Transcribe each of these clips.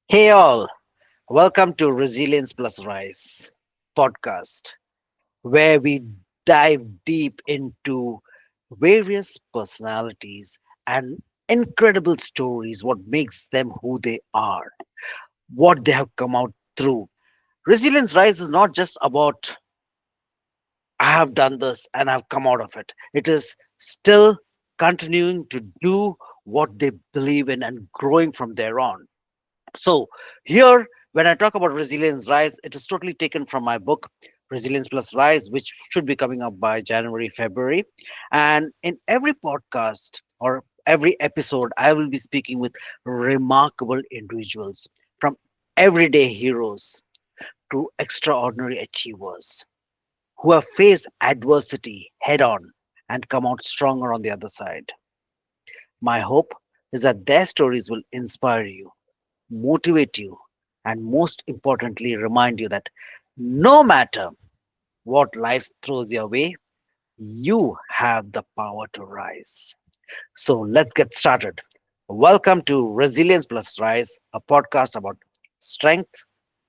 Hey all, welcome to Resilience+Rise podcast, where we dive deep into various personalities and incredible stories, what makes them who they are, what they have come out through. Resilience Rise is not just about I have done this and I've come out of it. It is still continuing to do what they believe in and growing from there on. So here, when I talk about Resilience Rise, it is totally taken from my book, Resilience+Rise, which should be coming up by January, February. And in every podcast or every episode, I will be speaking with remarkable individuals from everyday heroes to extraordinary achievers who have faced adversity head on and come out stronger on the other side. My hope is that their stories will inspire you, motivate you, and most importantly, remind you that no matter what life throws your way, you have the power to rise. So let's get started. Welcome to Resilience+Rise, a podcast about strength,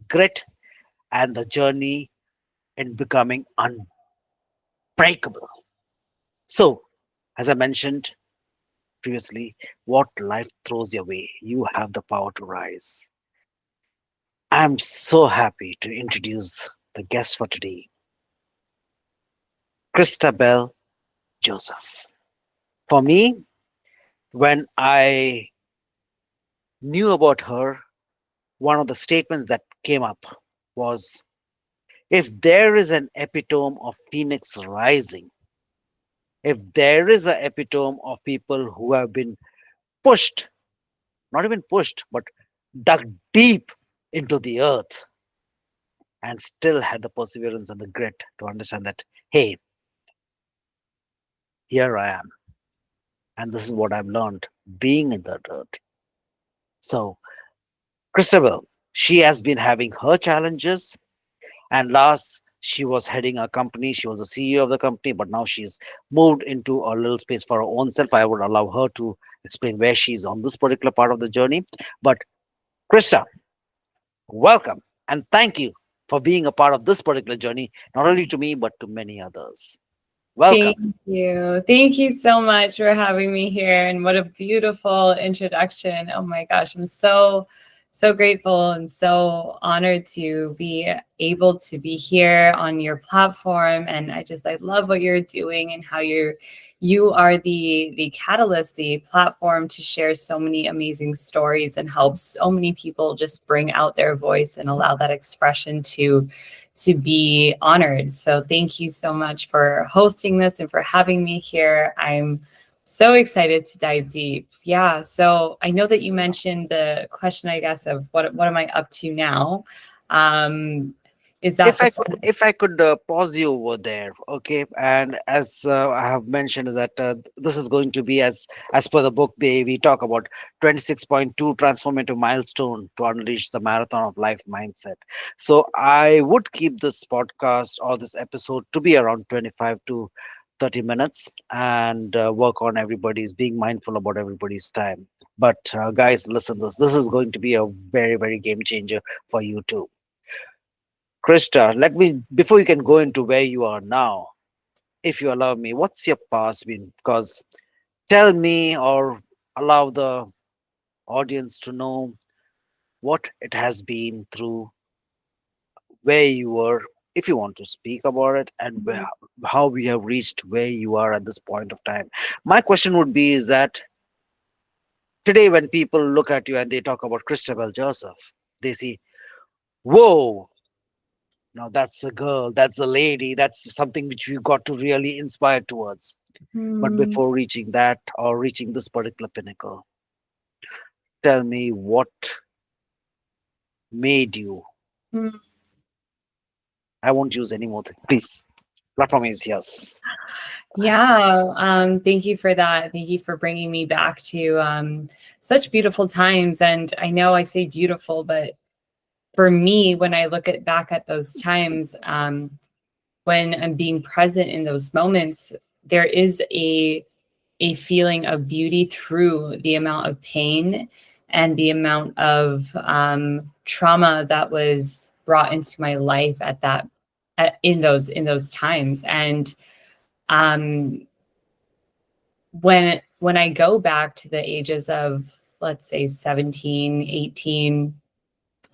grit, and the journey in becoming unbreakable. So, as I mentioned previously, what life throws your way, you have the power to rise. I'm so happy to introduce the guest for today, Christabelle Joseph. For me, when I knew about her, one of the statements that came up was if there is an epitome of Phoenix rising, if there is an epitome of people who have been pushed, not even pushed, but dug deep into the earth and still had the perseverance and the grit to understand that, hey, here I am. And this is what I've learned being in the dirt. So, Christabel, she has been having her challenges, and last she was heading a company. She was the CEO of the company, but now she's moved into a little space for her own self. I would allow her to explain where she's on this particular part of the journey. But, Krista, welcome and thank you for being a part of this particular journey, not only to me, but to many others. Welcome. Thank you. Thank you so much for having me here. And what a beautiful introduction. Oh my gosh. I'm so grateful and so honored to be able to be here on your platform. And I love what you're doing and how you are the catalyst, the platform to share so many amazing stories and help so many people just bring out their voice and allow that expression to be honored. So thank you so much for hosting this and for having me here. I'm so excited to dive deep. Yeah. So I know that you mentioned the question, I guess, of what am I up to now? Um, is that If the I could, if I could pause you over there, okay? And as I have mentioned, is that this is going to be as per the book. We talk about 26.2 transformative milestone to unleash the marathon of life mindset. So I would keep this podcast or this episode to be around 25 to 30 minutes and work on everybody's being mindful about everybody's time. But guys, listen, this is going to be a very game changer for you too. Krista, let me, before you can go into where you are now, if you allow me, what's your past been? Because tell me or allow the audience to know what it has been through, where you were, if you want to speak about it, and how we have reached where you are at this point of time. My question would be is that today, when people look at you and they talk about Christabel Joseph, they see, whoa, now that's the girl, that's the lady, that's something which we got to really inspire towards. But Hmm. before reaching that or reaching this particular pinnacle, tell me what made you. I won't use any more things. Please. Platform is yes. Yeah, thank you for that. Thank you for bringing me back to such beautiful times. And I know I say beautiful, but for me, when I look at back at those times, when I'm being present in those moments, there is a feeling of beauty through the amount of pain and the amount of trauma that was brought into my life in those times. And um, when I go back to the ages of, let's say, 17, 18,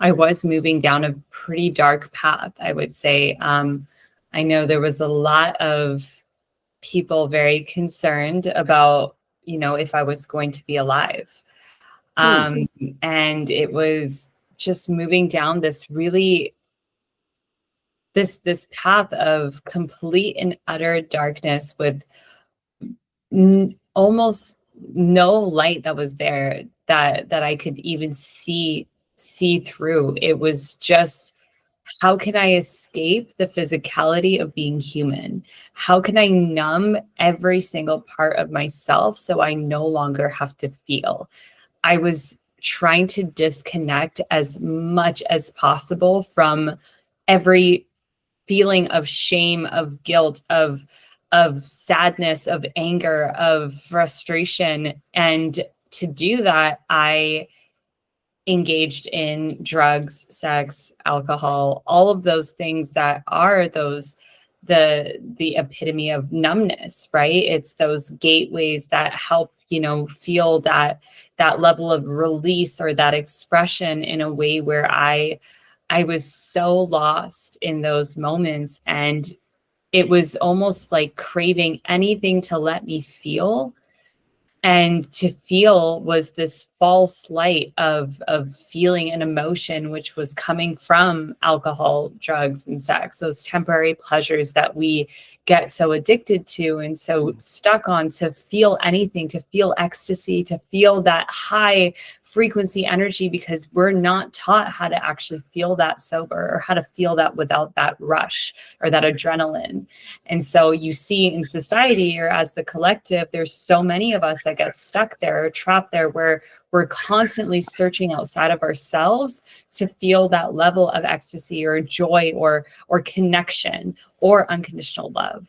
I was moving down a pretty dark path, I would say. I know there was a lot of people very concerned about, if I was going to be alive. Hmm. Um, and it was just moving down this path of complete and utter darkness with almost no light that was there that I could even see through. It was just, how can I escape the physicality of being human? How can I numb every single part of myself so I no longer have to feel? I was trying to disconnect as much as possible from every feeling of shame, of guilt, of sadness, of anger, of frustration. And to do that, I engaged in drugs, sex, alcohol, all of those things that are the epitome of numbness, right? It's those gateways that help, feel that level of release or that expression in a way where I was so lost in those moments, and it was almost like craving anything to let me feel. And to feel was this false light of feeling an emotion, which was coming from alcohol, drugs, and sex, those temporary pleasures that we get so addicted to and so stuck on, to feel anything, to feel ecstasy, to feel that high frequency energy, because we're not taught how to actually feel that sober, or how to feel that without that rush or that adrenaline. And so you see in society, or as the collective, there's so many of us that get stuck there or trapped there, where we're constantly searching outside of ourselves to feel that level of ecstasy or joy or connection or unconditional love.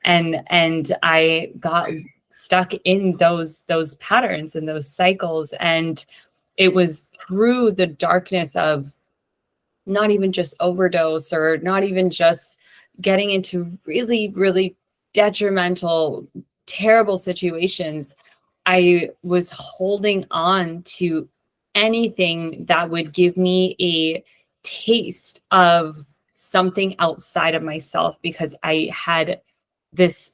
And I got stuck in those patterns and those cycles. And it was through the darkness of not even just overdose, or not even just getting into really, really detrimental, terrible situations, I was holding on to anything that would give me a taste of something outside of myself, because I had this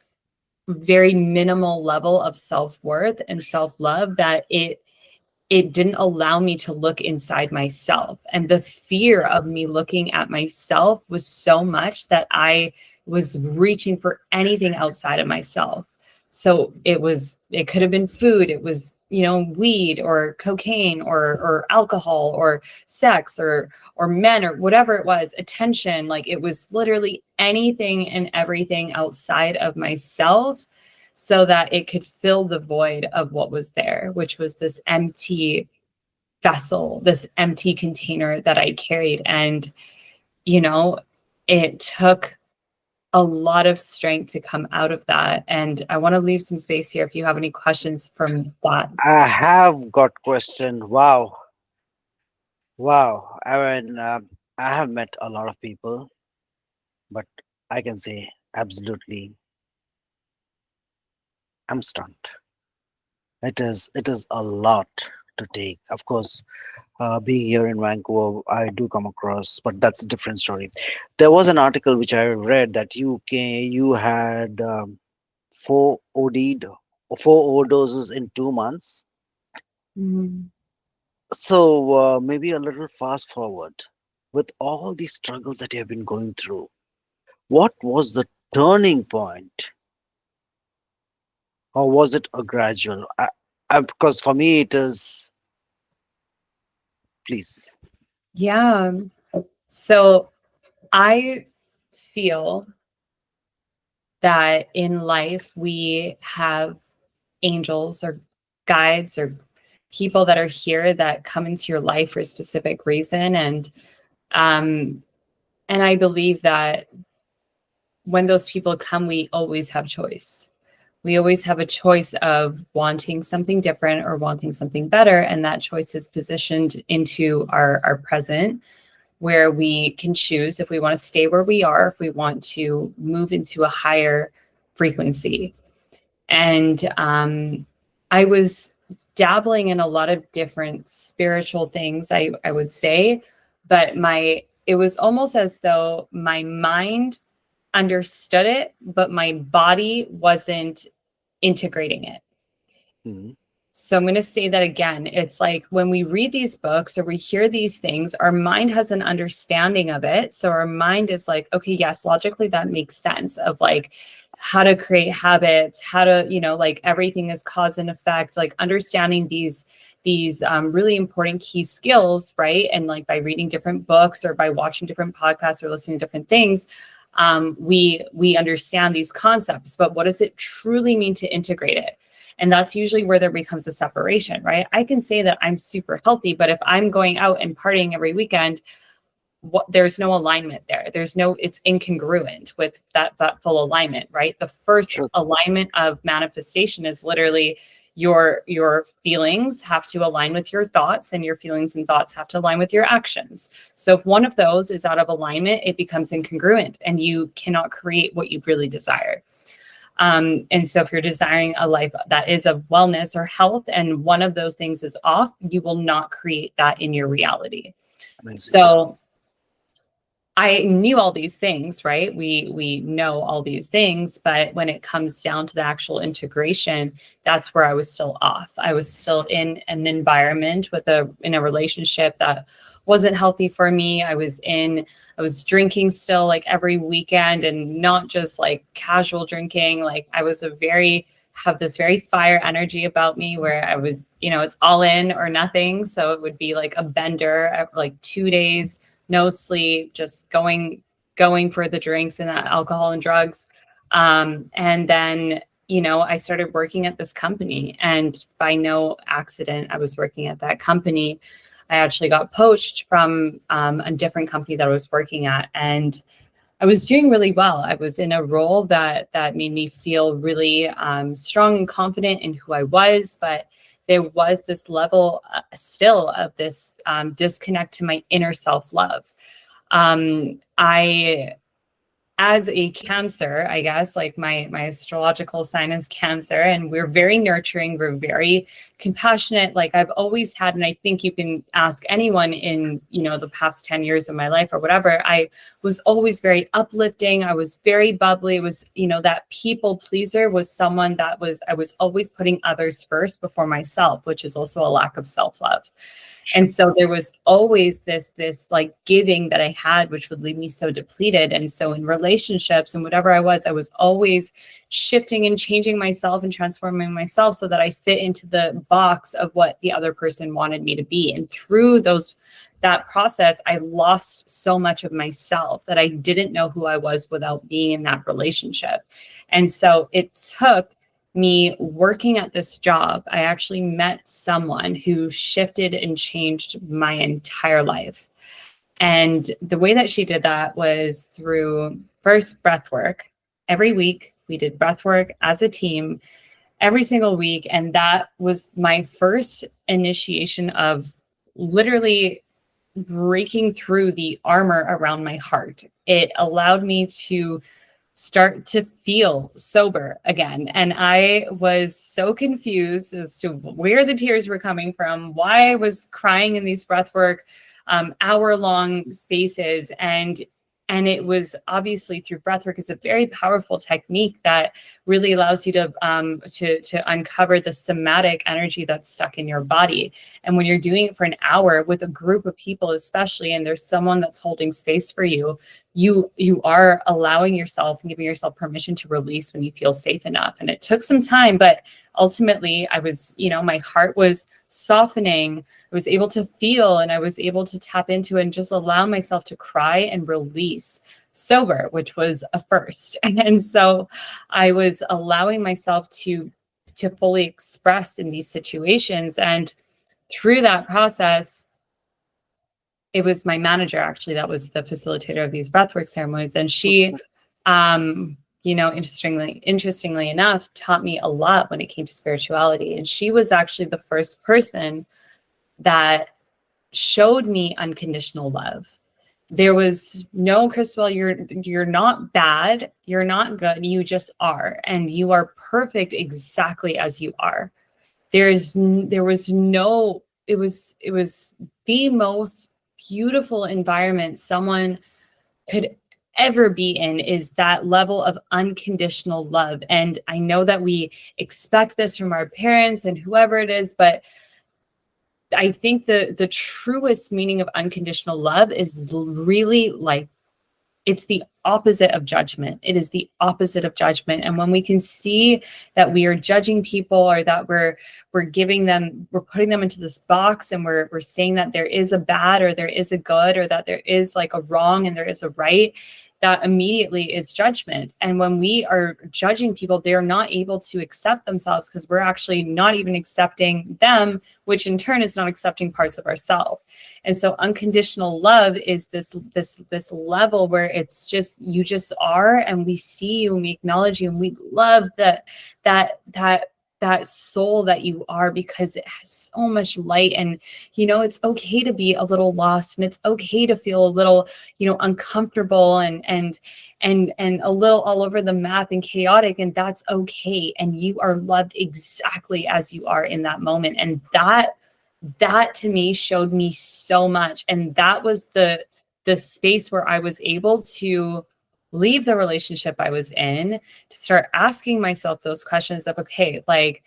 very minimal level of self-worth and self-love that it didn't allow me to look inside myself. And the fear of me looking at myself was so much that I was reaching for anything outside of myself. So it could have been food. It was, weed or cocaine or alcohol or sex or men or whatever it was, attention. Like, it was literally anything and everything outside of myself, so that it could fill the void of what was there, which was this empty vessel, this empty container that I carried. And, it took a lot of strength to come out of that. And I want to leave some space here if you have any questions from that. I have got question. Wow, wow. I have met a lot of people, but I can say absolutely, I'm stunned. It is a lot to take. Of course, being here in Vancouver, I do come across, but that's a different story. There was an article which I read that you had four OD'd, four overdoses in 2 months. Mhm. So maybe a little fast forward with all these struggles that you have been going through. What was the turning point, or was it a gradual? Because for me, it is. Please. Yeah. So I feel that in life we have angels or guides or people that are here that come into your life for a specific reason. Um and I believe that when those people come, we always have choice. we always have a choice of wanting something different or wanting something better. And that choice is positioned into our present, where we can choose if we want to stay where we are, if we want to move into a higher frequency. And I was dabbling in a lot of different spiritual things, I would say, but it was almost as though my mind understood it, but my body wasn't integrating it. Mhm. So I'm going to say that again. It's like when we read these books or we hear these things, our mind has an understanding of it. So our mind is like, okay, yes, logically that makes sense of like how to create habits, how to, like everything is cause and effect, like understanding these really important key skills, right? And like by reading different books or by watching different podcasts or listening to different things, we understand these concepts. But what does it truly mean to integrate it? And that's usually where there becomes a separation, right? I can say that I'm super healthy, but if I'm going out and partying every weekend, there's no alignment there. It's incongruent with that full alignment, right? The first Sure. alignment of manifestation is literally your feelings have to align with your thoughts, and your feelings and thoughts have to align with your actions. So if one of those is out of alignment, it becomes incongruent and you cannot create what you really desire. And so if you're desiring a life that is of wellness or health, and one of those things is off, you will not create that in your reality. Amazing. So I knew all these things, right? We know all these things, but when it comes down to the actual integration, that's where I was still off. I was still in an environment in a relationship that wasn't healthy for me. I was drinking still like every weekend, and not just like casual drinking. Like I was have this very fire energy about me where I would, it's all in or nothing. So it would be like a bender, like 2 days, no sleep, just going for the drinks and the alcohol and drugs. And then, I started working at this company, and by no accident, I was working at that company. I actually got poached from a different company that I was working at, and I was doing really well. I was in a role that made me feel really strong and confident in who I was, but there was this level still of this disconnect to my inner self-love. I As a Cancer, I guess, like my astrological sign is Cancer, and we're very nurturing, we're very compassionate. Like I've always had, and I think you can ask anyone in, the past 10 years of my life or whatever, I was always very uplifting. I was very bubbly. It was, that people pleaser was someone that I was always putting others first before myself, which is also a lack of self-love. And so there was always this like giving that I had, which would leave me so depleted. And so in relationships and whatever I was always shifting and changing myself and transforming myself so that I fit into the box of what the other person wanted me to be. And through that process, I lost so much of myself that I didn't know who I was without being in that relationship. And so it took me working at this job. I actually met someone who shifted and changed my entire life. And the way that she did that was through first breath work. Every week we did breath work as a team every single week. And that was my first initiation of literally breaking through the armor around my heart. It allowed me to start to feel sober again. And I was so confused as to where the tears were coming from, why I was crying in these breathwork hour-long spaces. And it was obviously through breathwork is a very powerful technique that really allows you to uncover the somatic energy that's stuck in your body. And when you're doing it for an hour with a group of people, especially, and there's someone that's holding space for you, you are allowing yourself and giving yourself permission to release when you feel safe enough. And it took some time, but ultimately I was, my heart was softening. I was able to feel, and I was able to tap into it and just allow myself to cry and release sober, which was a first. And so I was allowing myself to fully express in these situations. And through that process, it was my manager actually that was the facilitator of these breathwork ceremonies. And she, interestingly enough, taught me a lot when it came to spirituality. And she was actually the first person that showed me unconditional love. There was no, Christabel, you're not bad, you're not good, you just are, and you are perfect exactly as you are. There was no, it was the most beautiful environment someone could ever be in, is that level of unconditional love. And I know that we expect this from our parents and whoever it is, but I think the truest meaning of unconditional love is really like, it's the opposite of judgment. It is the opposite of judgment. And when we can see that we are judging people, or that we're putting them into this box, and we're saying that there is a bad or there is a good, or that there is like a wrong and there is a right, that immediately is judgment. And when we are judging people, they're not able to accept themselves, because we're actually not even accepting them, which in turn is not accepting parts of ourselves. And so unconditional love is this level where it's just, you just are, and we see you and we acknowledge you and we love that soul that you are, because it has so much light. And it's okay to be a little lost, and it's okay to feel a little uncomfortable and a little all over the map and chaotic, and that's okay. And you are loved exactly as you are in that moment. And that to me showed me so much. And that was the space where I was able to leave the relationship I was in, to start asking myself those questions of, okay, like,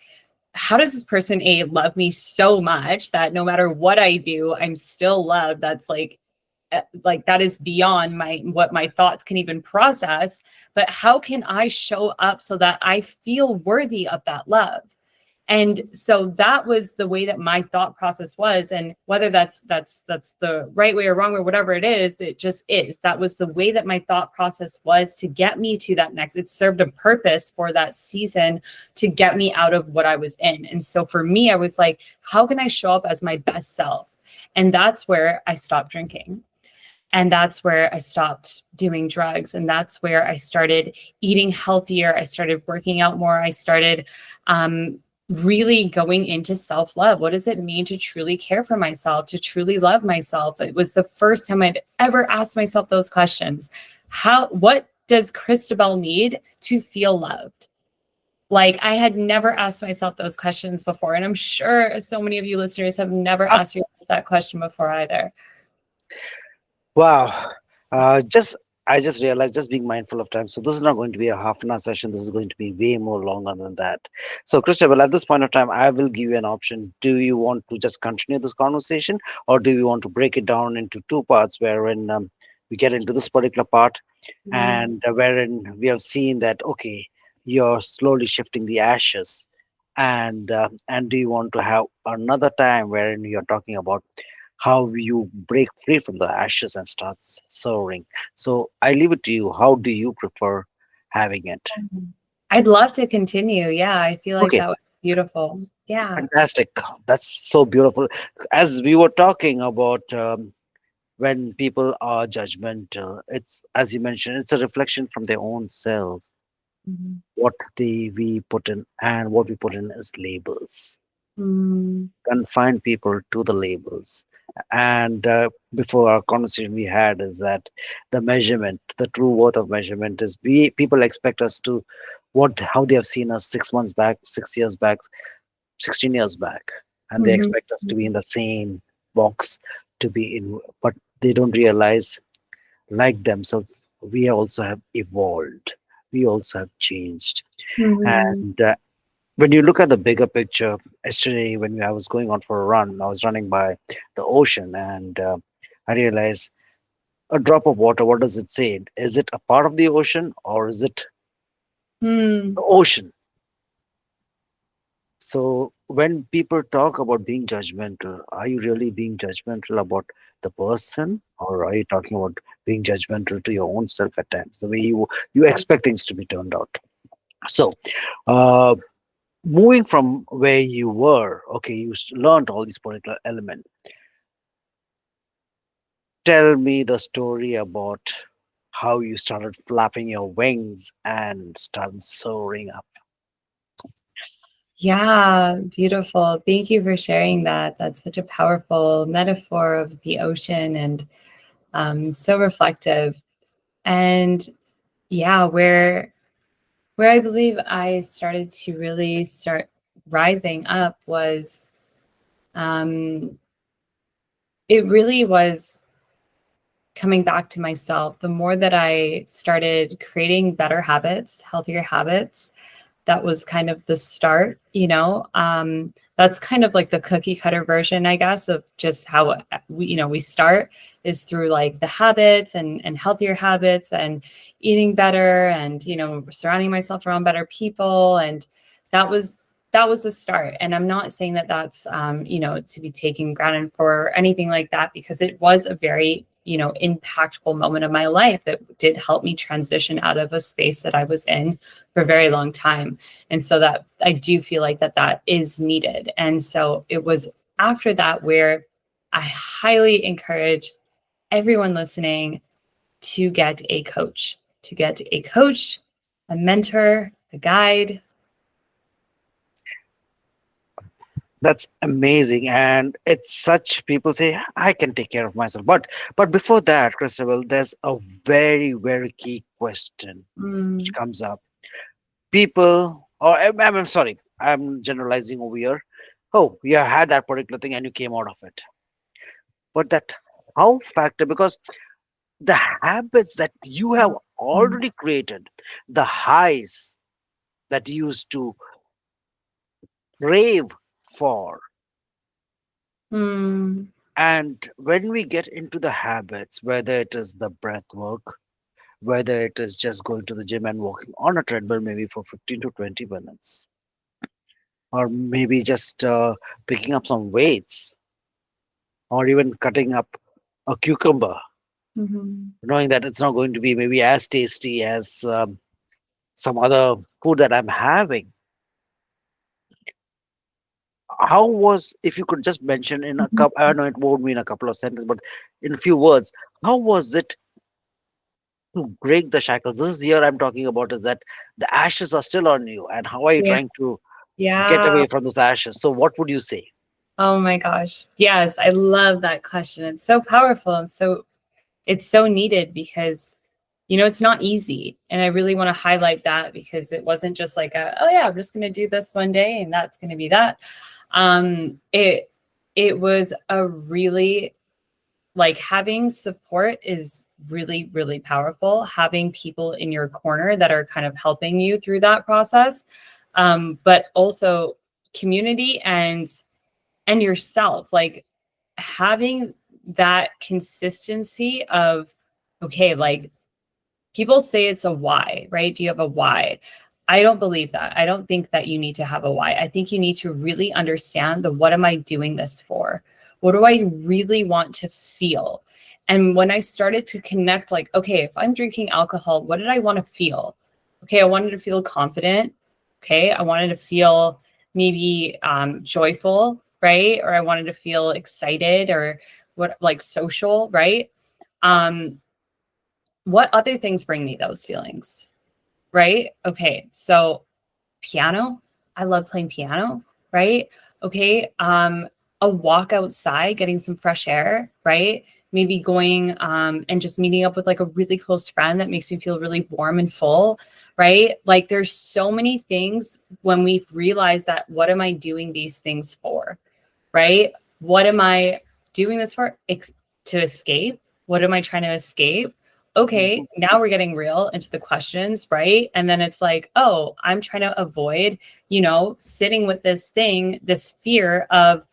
how does this person love me so much that no matter what I do, I'm still loved? That's like that is beyond what my thoughts can even process. But how can I show up so that I feel worthy of that love? And so that was the way that my thought process was. And whether that's the right way or wrong or whatever it is, it just is. That was the way that my thought process was, to get me to that next. It served a purpose for that season, to get me out of what I was in. And so for me, I was like, how can I show up as my best self? And that's where I stopped drinking. And that's where I stopped doing drugs. And that's where I started eating healthier. I started working out more. I started really going into self-love. What does it mean to truly care for myself, to truly love myself? It was the first time I'd ever asked myself those questions. What does Christabelle need to feel loved? Like, I had never asked myself those questions before. And I'm sure so many of you listeners have never asked yourself that question before either. Wow. Just I just realized, just being mindful of time. So this is not going to be a half an hour session. This is going to be way more longer than that. So Christabel, at this point of time, I will give you an option. Do you want to just continue this conversation, or do you want to break it down into two parts, wherein we get into this particular part, and wherein we have seen that, okay, you're slowly shifting the ashes, and do you want to have another time wherein you're talking about how you break free from the ashes and starts soaring? So I leave it to you. How do you prefer having it? I'd love to continue. Yeah, I feel like Okay, that was beautiful. Yeah. fantastic. That's so beautiful. As we were talking about when people are judgmental, it's, as you mentioned, it's a reflection from their own self. Mhm. What we put in, and what we put in is labels. Mm. Confine people to the labels. And before, our conversation we had is that the measurement, the true worth of measurement, is we people expect us to what how they have seen us 6 months back, 6 years back, 16 years back, and they Mhm. expect us to be in the same box, to be in, but they don't realize, like themselves, we also have evolved, we also have changed. Mhm. And when you look at the bigger picture, yesterday when I was going on for a run, I was running by the ocean, and I realized, a drop of water, what does it say? Is it a part of the ocean, or is it Mm. the ocean? So when people talk about being judgmental, are you really being judgmental about the person, or are you talking about being judgmental to your own self at times, the way you expect things to be turned out? So, uh, moving from where you were, okay, you learned all these particular elements. Tell me the story about how you started flapping your wings and started soaring up. Yeah, beautiful. Thank you for sharing that. That's such a powerful metaphor of the ocean and so reflective. And yeah, where I believe I started to really start rising up was um, it really was coming back to myself. The more that I started creating better habits, healthier habits, that was kind of the start, that's kind of like the cookie cutter version, I guess, of just how we start is through like the habits and healthier habits and eating better and, surrounding myself around better people. And that was, that was the start. And I'm not saying that that's, to be taken granted for anything like that, because it was a very, impactful moment of my life that did help me transition out of a space that I was in for a very long time. And so that I do feel like that is needed. And so it was after that where I highly encourage everyone listening to get a coach, a mentor, a guide. That's amazing, and it's such people say I can take care of myself. But before that, Christabel, there's a very key question which Mm, comes up. People, or I'm sorry, I'm generalizing over here. Oh, you had that particular thing and you came out of it. But that how factor, because the habits that you have mm, already created, the highs that you used to crave for. mm, And when we get into the habits, whether it is the breath work, whether it is just going to the gym and walking on a treadmill maybe for 15 to 20 minutes, or maybe just picking up some weights, or even cutting up a cucumber, mhm. knowing that it's not going to be maybe as tasty as some other food that I'm having. How was, if you could just mention in a Mhm. couple, I know it won't be in a couple of sentences, but in a few words, how was it to break the shackles? This is here I'm talking about is that the ashes are still on you, and how are you Yeah. trying to get Yeah. away from those ashes? So, what would you say? Oh my gosh. Yes, I love that question. It's so powerful and it's so needed because it's not easy. And I really want to highlight that because it wasn't just like oh yeah, I'm just going to do this one day and that's going to be that. It was a really like having support is really, really powerful. Having people in your corner that are kind of helping you through that process. But also community and yourself, like having that consistency of, okay, like people say it's a why, right? Do you have a why? I don't believe that. I don't think that you need to have a why. I think you need to really understand the what am I doing this for? What do I really want to feel? And when I started to connect, like, okay, if I'm drinking alcohol, what did I want to feel? Okay, I wanted to feel confident. Okay, I wanted to feel maybe joyful, right? Or I wanted to feel excited or what, like social, right? Um, what other things bring me those feelings? Right? Okay. So piano, I love playing piano, right? Okay. A walk outside, getting some fresh air, right? Maybe going and just meeting up with like a really close friend that makes me feel really warm and full, right? Like there's so many things when we've realized that what am I doing these things for? Right? What am I doing this for? To escape? What am I trying to escape? Okay, Mhm. now we're getting real into the questions, right? And then it's like, oh, I'm trying to avoid, sitting with this thing, this fear of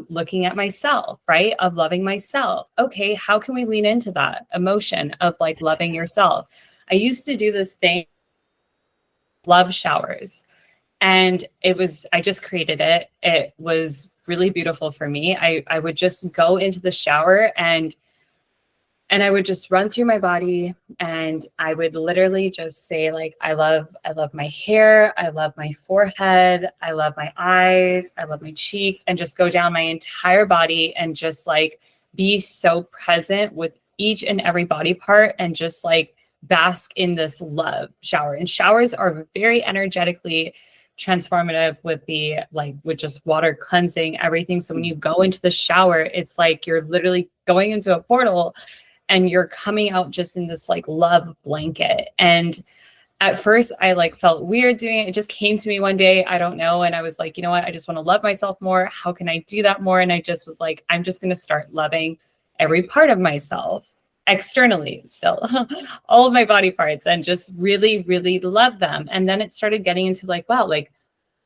looking at myself, right? Of loving myself. Okay, how can we lean into that emotion of like loving yourself? I used to do this thing, love showers, and I just created it. It was really beautiful for me. I would just go into the shower and I would just run through my body and I would literally just say like I love my hair, I love my forehead, I love my eyes, I love my cheeks, and just go down my entire body and just like be so present with each and every body part and just like bask in this love shower. And showers are very energetically transformative with the like with just water cleansing everything. So when you go into the shower, it's like you're literally going into a portal and you're coming out just in this like love blanket. And at first I like felt weird doing it. It just came to me one day, I don't know. And I was like, you know what? I just want to love myself more. How can I do that more? And I just was like, I'm just going to start loving every part of myself externally still, all of my body parts, and just really, really love them. And then it started getting into like, wow, like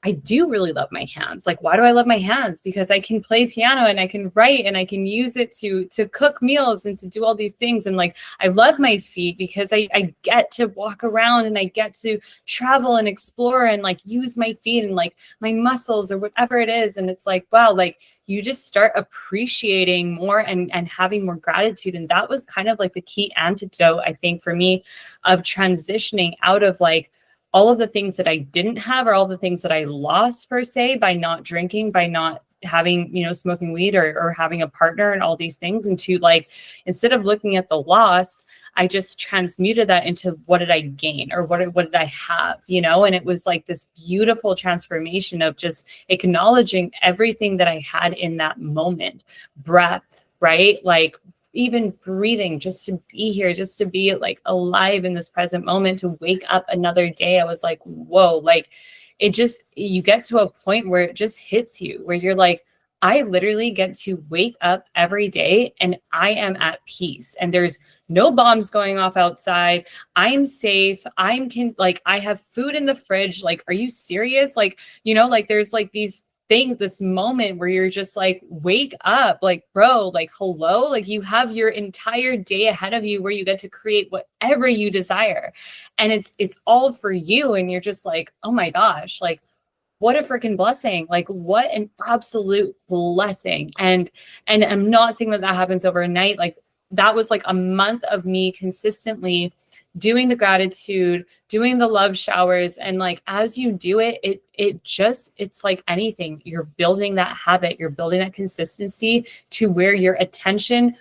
I do really love my hands. Like, why do I love my hands? Because I can play piano and I can write and I can use it to cook meals and to do all these things. And like, I love my feet because I get to walk around and I get to travel and explore and like use my feet and like my muscles or whatever it is. And it's like, wow, like you just start appreciating more and having more gratitude. And that was kind of like the key antidote, I think, for me of transitioning out of like, all of the things that I didn't have or all the things that I lost per se by not drinking, by not having, you know, smoking weed or having a partner and all these things. And to like, instead of looking at the loss, I just transmuted that into what did I gain or what did I have, you know? And it was like this beautiful transformation of just acknowledging everything that I had in that moment. Breath, right? Like even breathing, just to be here, just to be like alive in this present moment, to wake up another day. I was like, whoa, like it just, you get to a point where it just hits you, where you're like, I literally get to wake up every day and I am at peace. And there's no bombs going off outside. I'm safe. Like, I have food in the fridge. Like, are you serious? Like, you know, like there's like these thing, this moment where you're just like, wake up, like, bro, like, hello, like you have your entire day ahead of you where you get to create whatever you desire. And it's all for you. And you're just like, oh my gosh, like, what a freaking blessing. Like, what an absolute blessing. And I'm not saying that happens overnight. Like, that was like a month of me consistently doing the gratitude, doing the love showers. And like, as you do it, it's like anything, you're building that habit, you're building that consistency to where your attention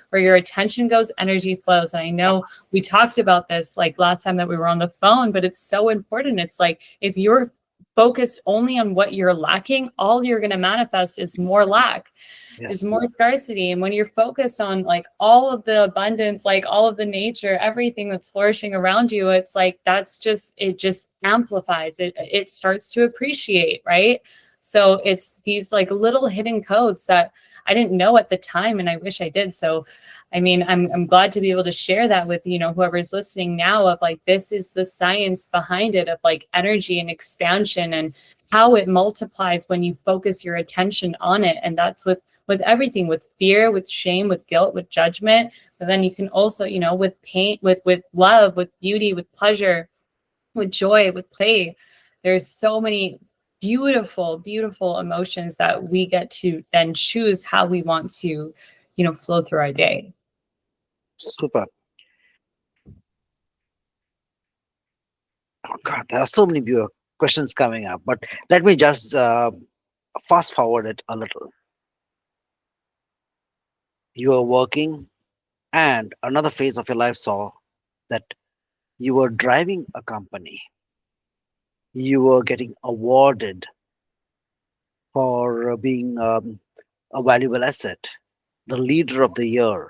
goes, energy flows. And I know we talked about this like last time that we were on the phone, but it's so important. It's like, if you're focused only on what you're lacking, all you're going to manifest is more lack. Is Yes. more scarcity. And when you're focused on like all of the abundance, like all of the nature, everything that's flourishing around you, it's like, it just amplifies it. It starts to appreciate, right? So it's these like little hidden codes that I didn't know at the time, and I wish I did. So, I mean, I'm glad to be able to share that with, you know, whoever's listening now, of like, this is the science behind it, of like energy and expansion and how it multiplies when you focus your attention on it. And that's with everything, with fear, with shame, with guilt, with judgment. But then you can also, you know, with pain, with love, with beauty, with pleasure, with joy, with play. There's so many beautiful, beautiful emotions that we get to then choose how we want to, you know, flow through our day. Super. Oh God, there are so many questions coming up, but let me just fast forward it a little. You are working, and another phase of your life saw that you were driving a company. You were getting awarded for being a valuable asset, the leader of the year.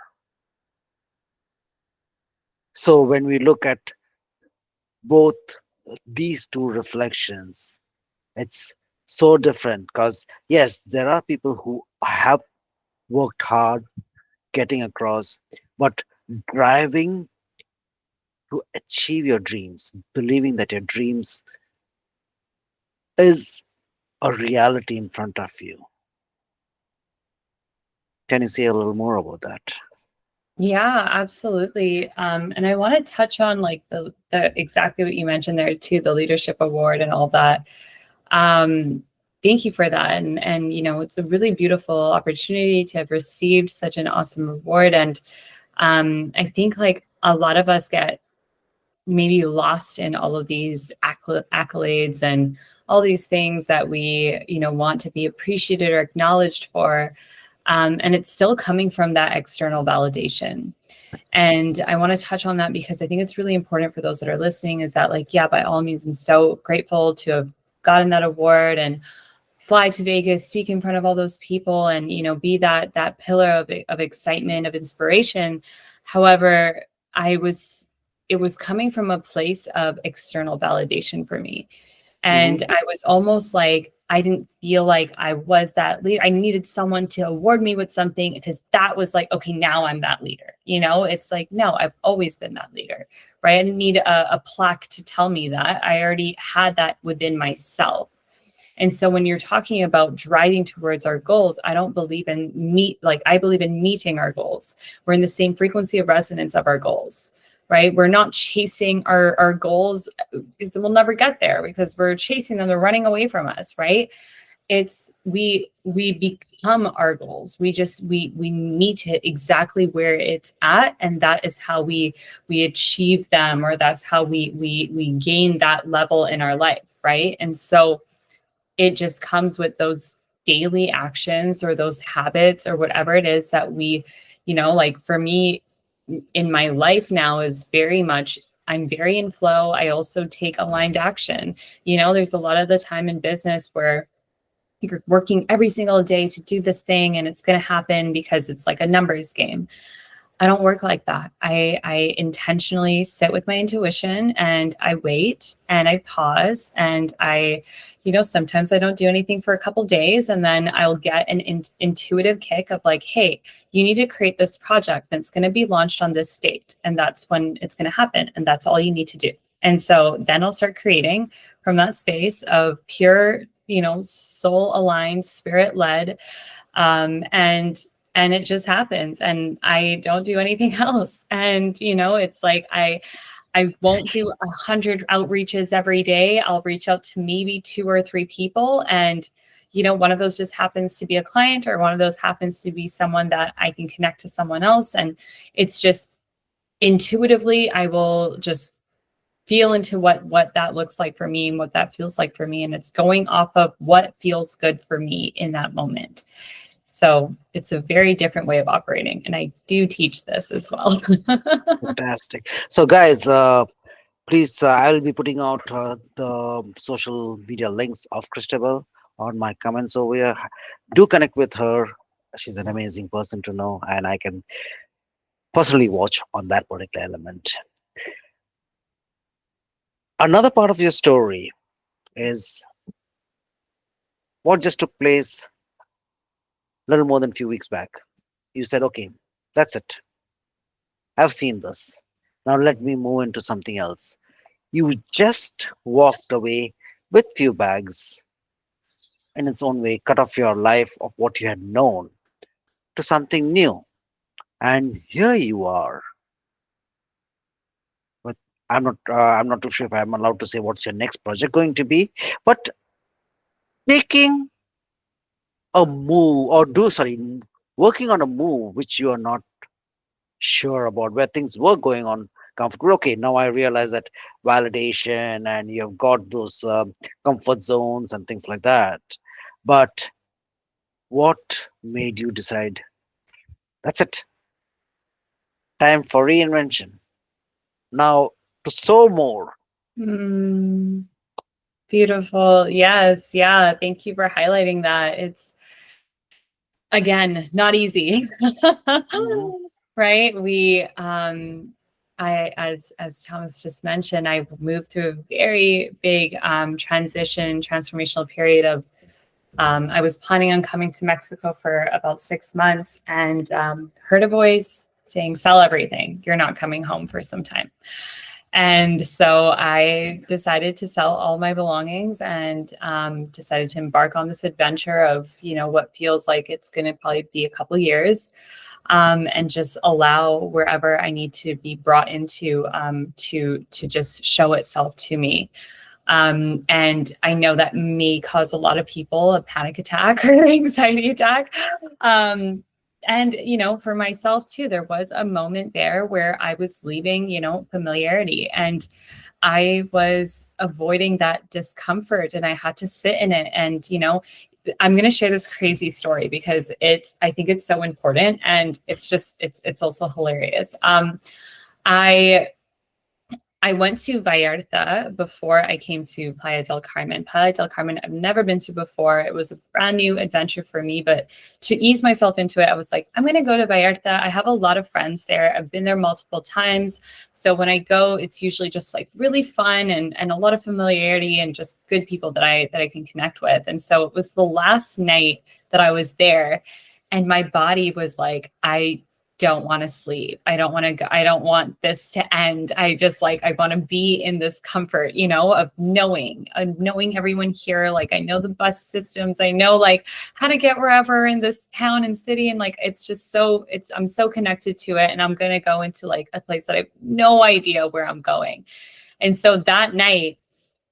So when we look at both these two reflections, it's so different because, yes, there are people who have worked hard getting across, but driving to achieve your dreams, believing that your dreams is a reality in front of you. Can you say a little more about that? Yeah, absolutely. And I want to touch on like the exactly what you mentioned there too, the leadership award and all that. Thank you for that. And you know, it's a really beautiful opportunity to have received such an awesome reward. And I think like a lot of us get maybe lost in all of these accolades and all these things that we, you know, want to be appreciated or acknowledged for. And it's still coming from that external validation. And I want to touch on that because I think it's really important for those that are listening, is that, like, yeah, by all means, I'm so grateful to have gotten that award and fly to Vegas, speak in front of all those people, and, be that pillar of excitement, of inspiration. However, it was coming from a place of external validation for me. Hmm. And I was almost like, I didn't feel like I was that leader. I needed someone to award me with something, because that was like, okay, now I'm that leader. It's like, no, I've always been that leader, right? I didn't need a plaque to tell me that. I already had that within myself. And so when you're talking about driving towards our goals, I don't believe in I believe in meeting our goals. We're in the same frequency of resonance of our goals, right? We're not chasing our goals, because we'll never get there because we're chasing them. They're running away from us, right? It's we become our goals. We meet it exactly where it's at, and that is how we achieve them, or that's how we gain that level in our life, right? And so it just comes with those daily actions or those habits or whatever it is that like for me in my life now is very much, I'm very in flow. I also take aligned action. There's a lot of the time in business where you're working every single day to do this thing and it's going to happen because it's like a numbers game. I don't work like that. I intentionally sit with my intuition, and I wait and I pause, and sometimes I don't do anything for a couple days, and then I'll get an intuitive kick of like, hey, you need to create this project that's going to be launched on this date. And that's when it's going to happen. And that's all you need to do. And so then I'll start creating from that space of pure, soul aligned, spirit led. And it just happens, and I don't do anything else. And, it's like, I won't do 100 outreaches every day. I'll reach out to maybe 2 or 3 people. And, one of those just happens to be a client, or one of those happens to be someone that I can connect to someone else. And it's just intuitively, I will just feel into what that looks like for me and what that feels like for me. And it's going off of what feels good for me in that moment. So it's a very different way of operating. And I do teach this as well. Fantastic. So, guys, please, I'll be putting out the social media links of Christabel on my comments over here. Do connect with her. She's an amazing person to know, and I can personally watch on that particular element. Another part of your story is what just took place a little more than a few weeks back. You said, okay, that's it. I've seen this. Now let me move into something else. You just walked away with few bags, in its own way, cut off your life of what you had known to something new. And here you are. But I'm not too sure if I'm allowed to say what's your next project going to be. But taking a move, or working on a move which you are not sure about, where things were going on comfortable. Okay, now I realize that validation, and you've got those comfort zones and things like that. But what made you decide that's it? Time for reinvention. Now to sow more. Mm, beautiful. Yes. Yeah. Thank you for highlighting that. It's, again, not easy. Mhm. Right. As Thomas just mentioned, I moved through a very big transformational period of, I was planning on coming to Mexico for about 6 months, and heard a voice saying, sell everything. You're not coming home for some time. And so I decided to sell all my belongings, and decided to embark on this adventure of, what feels like it's going to probably be a couple years, and just allow wherever I need to be brought into to just show itself to me. And I know that may cause a lot of people a panic attack or an anxiety attack. And, for myself too, there was a moment there where I was leaving, familiarity, and I was avoiding that discomfort, and I had to sit in it. And, I'm going to share this crazy story because I think it's so important, and it's also hilarious. I I went to Vallarta before I came to Playa del Carmen. Playa del Carmen, I've never been to before. It was a brand new adventure for me, but to ease myself into it, I was like, I'm going to go to Vallarta. I have a lot of friends there. I've been there multiple times. So when I go, it's usually just like really fun and a lot of familiarity and just good people that I can connect with. And so it was the last night that I was there, and my body was like, I don't want to sleep. I don't want to go. I don't want this to end. I just like, I want to be in this comfort, of knowing everyone here. Like, I know the bus systems. I know like how to get wherever in this town and city. And like, it's just I'm so connected to it. And I'm going to go into like a place that I have no idea where I'm going. And so that night,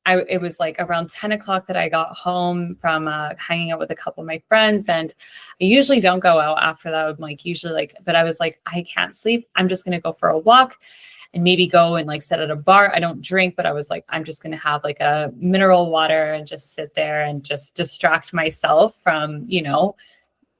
it was like around 10 o'clock that I got home from hanging out with a couple of my friends. And I usually don't go out after that. I'm like, usually like, but I was like, I can't sleep. I'm just going to go for a walk and maybe go and like sit at a bar. I don't drink, but I was like, I'm just going to have like a mineral water and just sit there and just distract myself from,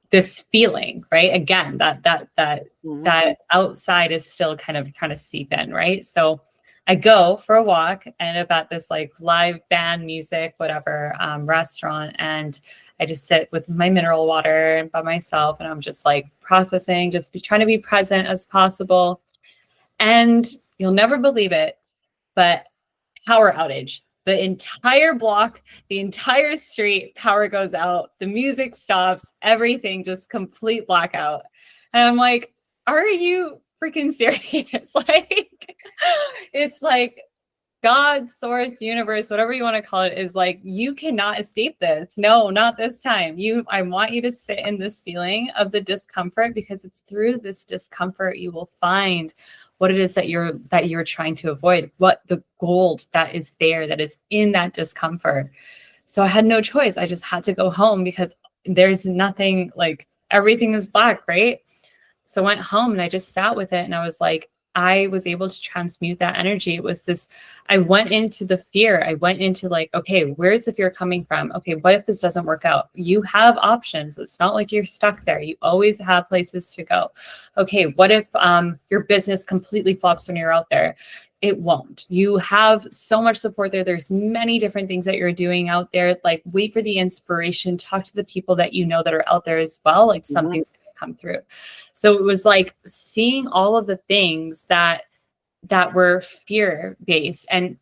this feeling, right? Again, that outside is still kind of trying to seep in, right? So I go for a walk and end up at this like live band music, whatever, restaurant. And I just sit with my mineral water by myself. And I'm just like processing, trying to be present as possible. And you'll never believe it, but power outage. The entire block, the entire street, power goes out. The music stops, everything just complete blackout. And I'm like, are you freaking serious? Like, it's like God, source, universe, whatever you want to call it, is like, you cannot escape this. No, not this time. I want you to sit in this feeling of the discomfort, because it's through this discomfort you will find what it is that you're trying to avoid, what the gold that is there, that is in that discomfort. So I had no choice. I just had to go home because there's nothing, like everything is black, right? So I went home and I just sat with it, and I was like, I was able to transmute that energy. It was this, I went into the fear. I went into like, okay, where's the fear coming from? Okay, what if this doesn't work out? You have options. It's not like you're stuck there. You always have places to go. Okay, what if your business completely flops when you're out there? It won't. You have so much support there. There's many different things that you're doing out there. Like, wait for the inspiration. Talk to the people that you know that are out there as well. Like, something's going to come through. So it was like seeing all of the things that were fear based and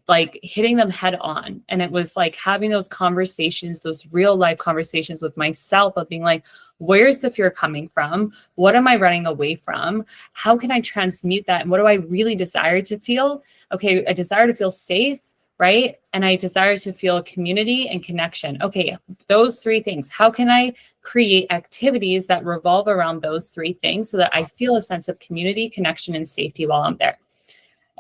like hitting them head on. And it was like having those conversations, those real life conversations with myself of being like, where's the fear coming from? What am I running away from? How can I transmute that? And what do I really desire to feel? Okay, I desire to feel safe, right? And I desire to feel community and connection. Okay, those three things. How can I create activities that revolve around those three things so that I feel a sense of community, connection, and safety while I'm there?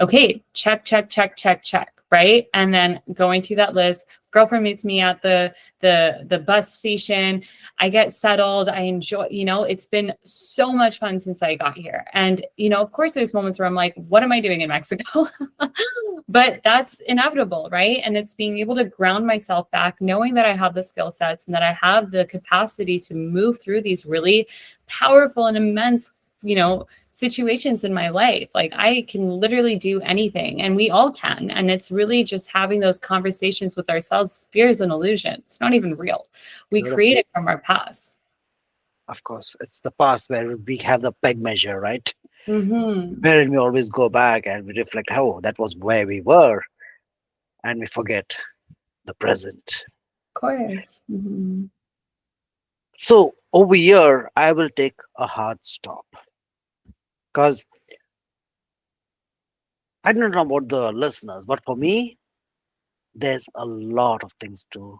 Okay, check, check, check, check, check, right? And then going through that list, girlfriend meets me at the bus station. I get settled. I enjoy, it's been so much fun since I got here. And, of course, there's moments where I'm like, what am I doing in Mexico? But that's inevitable, right? And it's being able to ground myself back, knowing that I have the skill sets and that I have the capacity to move through these really powerful and immense, situations in my life. Like, I can literally do anything, and we all can. And it's really just having those conversations with ourselves. Fear is an illusion. It's not even real. We create it from our past. Of course, it's the past where we have the peg measure, right? Mm-hmm. Wherein we always go back and we reflect, oh, that was where we were, and we forget the present. Of course. Mm-hmm. So over here, I will take a hard stop because I don't know about the listeners, but for me, there's a lot of things to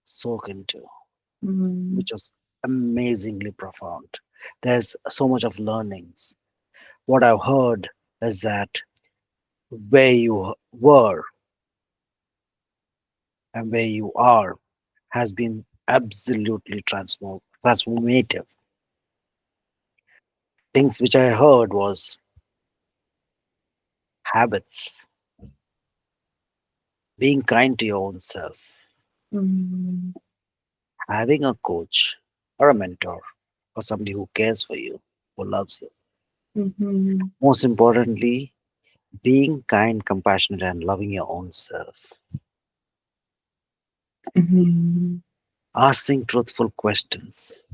soak into, Mm-hmm. which is amazingly profound. There's so much of learnings. What I've heard is that where you were and where you are has been absolutely transformative. Things which I heard was habits, being kind to your own self, Mm-hmm. Having a coach or a mentor or somebody who cares for you, who loves you. Mm-hmm. Most importantly, being kind, compassionate, and loving your own self. Mm-hmm. Asking truthful questions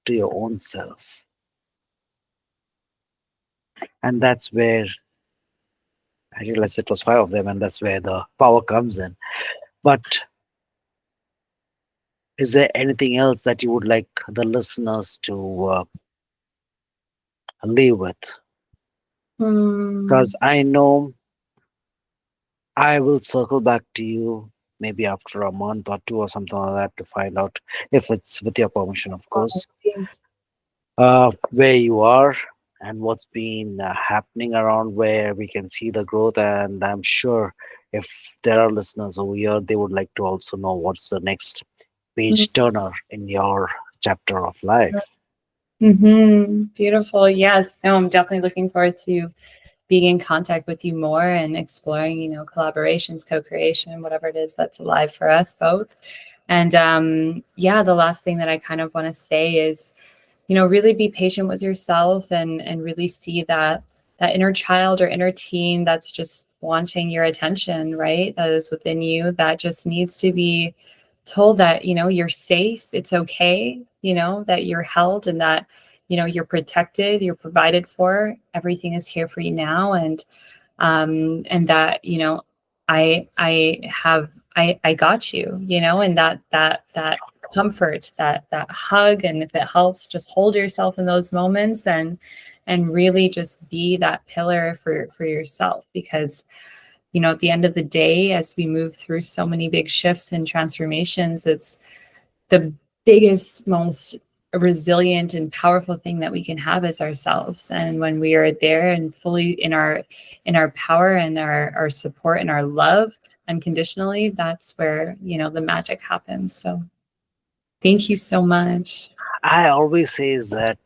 to your own self. And that's where I realized it was five of them, and that's where the power comes in. But is there anything else that you would like the listeners to leave with? Because Mm. I know I will circle back to you maybe after a month or two or something like that to find out if it's with your permission, of Oh, course, thanks. where you are and what's been happening around where we can see the growth. And I'm sure if there are listeners over here, they would like to also know what's the next page turner in your chapter of life. Mm-hmm. Beautiful. Yes. No, I'm definitely looking forward to being in contact with you more and exploring, collaborations, co-creation, whatever it is that's alive for us both. And yeah, the last thing that I kind of want to say is, really be patient with yourself and really see that inner child or inner teen that's just wanting your attention, right? That is within you that just needs to be told that, you're safe, it's okay, that you're held and that, you're protected, you're provided for, everything is here for you now. And that, I got you, and that comfort, that hug. And if it helps, just hold yourself in those moments and really just be that pillar for yourself. Because, at the end of the day, as we move through so many big shifts and transformations, it's the biggest, most resilient and powerful thing that we can have is ourselves. And when we are there and fully in our power and our support and our love unconditionally, that's where, the magic happens. So thank you so much. I always say is that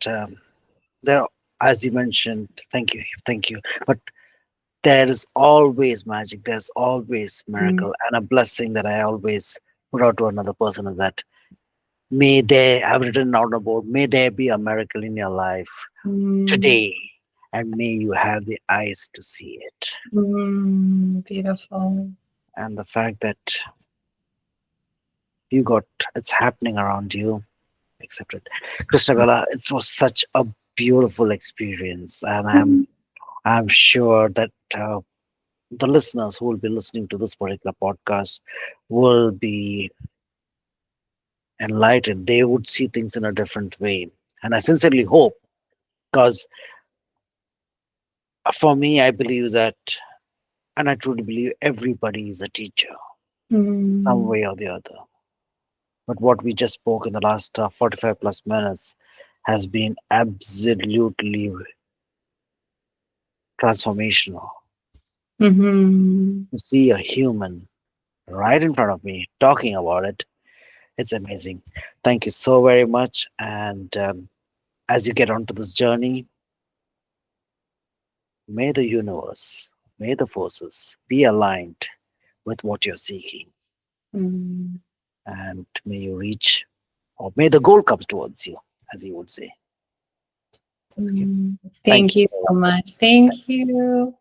there, as you mentioned, thank you. But there is always magic. There's always Mm, miracle, and a blessing that I always put out to another person is that may there, I've written out about, may there be a miracle in your life mm, today, and may you have the eyes to see it. beautiful. And the fact that you got it's happening around you, accept it. Christabella, it was such a beautiful experience, and I'm sure that the listeners who will be listening to this particular podcast will be enlightened. They would see things in a different way. And I sincerely hope, because for me, I believe that, and I truly believe everybody is a teacher, some Mm, way or the other. But what we just spoke in the last 45 plus minutes has been absolutely transformational. mhm. To see a human right in front of me talking about it, it's amazing. Thank you so very much. And as you get onto this journey, may the universe, may the forces be aligned with what you're seeking. Mm, And may you reach, or may the goal come towards you, as you would say. Okay. mm. Thank Thank you you so so much. much. Thank you.